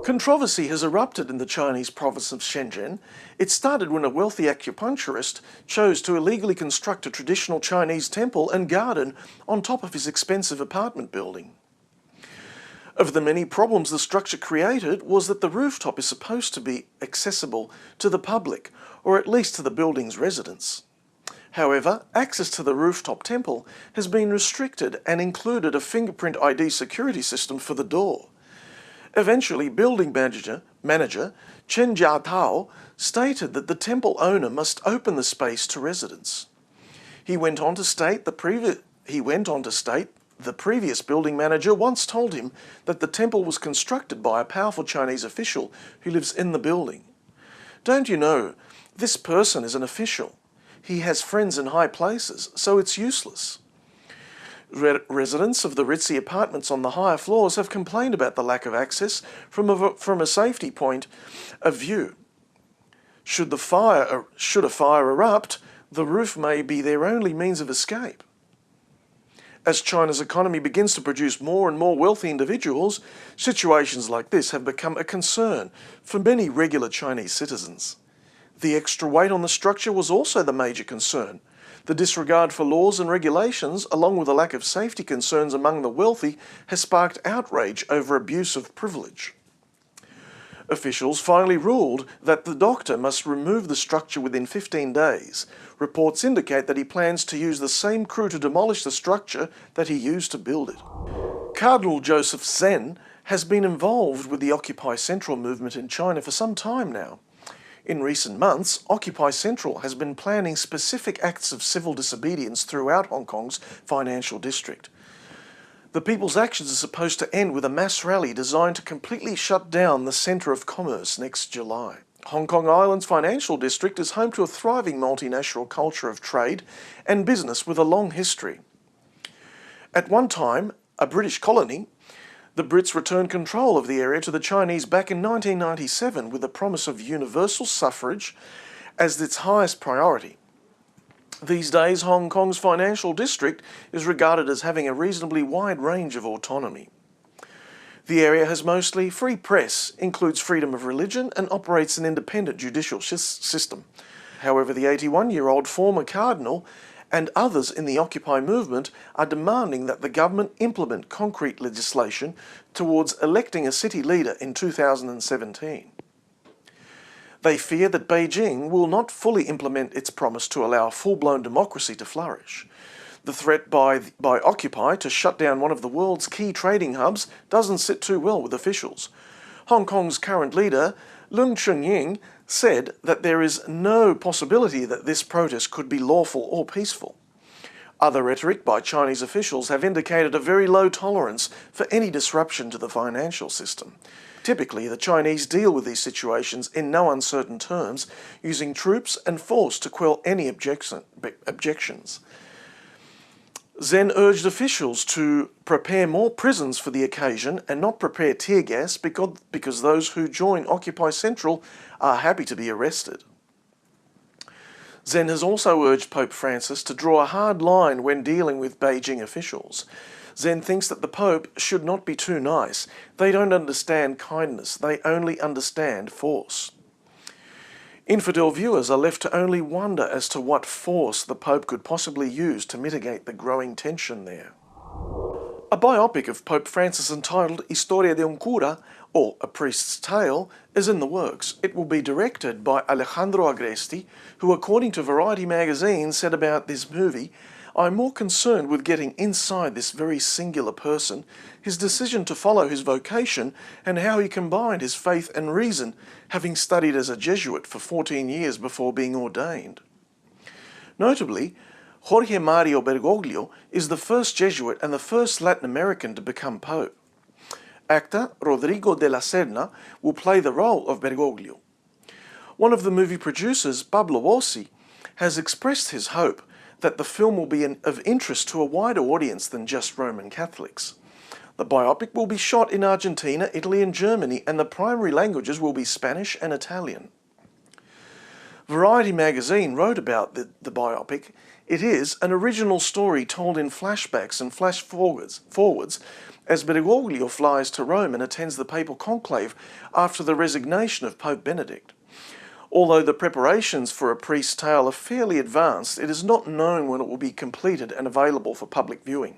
Controversy has erupted in the Chinese province of Shenzhen. It started when a wealthy acupuncturist chose to illegally construct a traditional Chinese temple and garden on top of his expensive apartment building. Of the many problems the structure created was that the rooftop is supposed to be accessible to the public, or at least to the building's residents. However, access to the Rooftop Temple has been restricted and included a fingerprint ID security system for the door. Eventually, building manager Chen Jiatao stated that the temple owner must open the space to residents. He went on to state the previous building manager once told him that the temple was constructed by a powerful Chinese official who lives in the building. Don't you know, this person is an official. He has friends in high places, so it's useless. Residents of the ritzy apartments on the higher floors have complained about the lack of access from a safety point of view. Should a fire erupt, the roof may be their only means of escape. As China's economy begins to produce more and more wealthy individuals, situations like this have become a concern for many regular Chinese citizens. The extra weight on the structure was also the major concern. The disregard for laws and regulations, along with a lack of safety concerns among the wealthy, has sparked outrage over abuse of privilege. Officials finally ruled that the doctor must remove the structure within 15 days. Reports indicate that he plans to use the same crew to demolish the structure that he used to build it. Cardinal Joseph Zen has been involved with the Occupy Central movement in China for some time now. In recent months, Occupy Central has been planning specific acts of civil disobedience throughout Hong Kong's financial district. The people's actions are supposed to end with a mass rally designed to completely shut down the centre of commerce next July. Hong Kong Island's financial district is home to a thriving multinational culture of trade and business with a long history. At one time, a British colony, the Brits returned control of the area to the Chinese back in 1997 with the promise of universal suffrage as its highest priority. These days, Hong Kong's financial district is regarded as having a reasonably wide range of autonomy. The area has mostly free press, includes freedom of religion, and operates an independent judicial system. However, the 81-year-old former cardinal and others in the Occupy movement are demanding that the government implement concrete legislation towards electing a city leader in 2017. They fear that Beijing will not fully implement its promise to allow full-blown democracy to flourish. The threat by Occupy to shut down one of the world's key trading hubs doesn't sit too well with officials. Hong Kong's current leader, Leung Chun-ying, said that there is no possibility that this protest could be lawful or peaceful. Other rhetoric by Chinese officials have indicated a very low tolerance for any disruption to the financial system. Typically, the Chinese deal with these situations in no uncertain terms, using troops and force to quell any objections. Zen urged officials to prepare more prisons for the occasion and not prepare tear gas because those who join Occupy Central are happy to be arrested. Zen has also urged Pope Francis to draw a hard line when dealing with Beijing officials. Zen thinks that the Pope should not be too nice. They don't understand kindness, they only understand force. Infidel viewers are left to only wonder as to what force the Pope could possibly use to mitigate the growing tension there. A biopic of Pope Francis entitled Historia de un Cura, or A Priest's Tale, is in the works. It will be directed by Alejandro Agresti, who, according to Variety magazine, said about this movie, "I'm more concerned with getting inside this very singular person, his decision to follow his vocation, and how he combined his faith and reason, having studied as a Jesuit for 14 years before being ordained." Notably, Jorge Mario Bergoglio is the first Jesuit and the first Latin American to become Pope. Actor Rodrigo de la Serna will play the role of Bergoglio. One of the movie producers, Pablo Bossi, has expressed his hope that the film will be of interest to a wider audience than just Roman Catholics. The biopic will be shot in Argentina, Italy and Germany, and the primary languages will be Spanish and Italian. Variety magazine wrote about the biopic. It is an original story told in flashbacks and flash forwards, as Bergoglio flies to Rome and attends the papal conclave after the resignation of Pope Benedict. Although the preparations for A Priest's Tale are fairly advanced, it is not known when it will be completed and available for public viewing.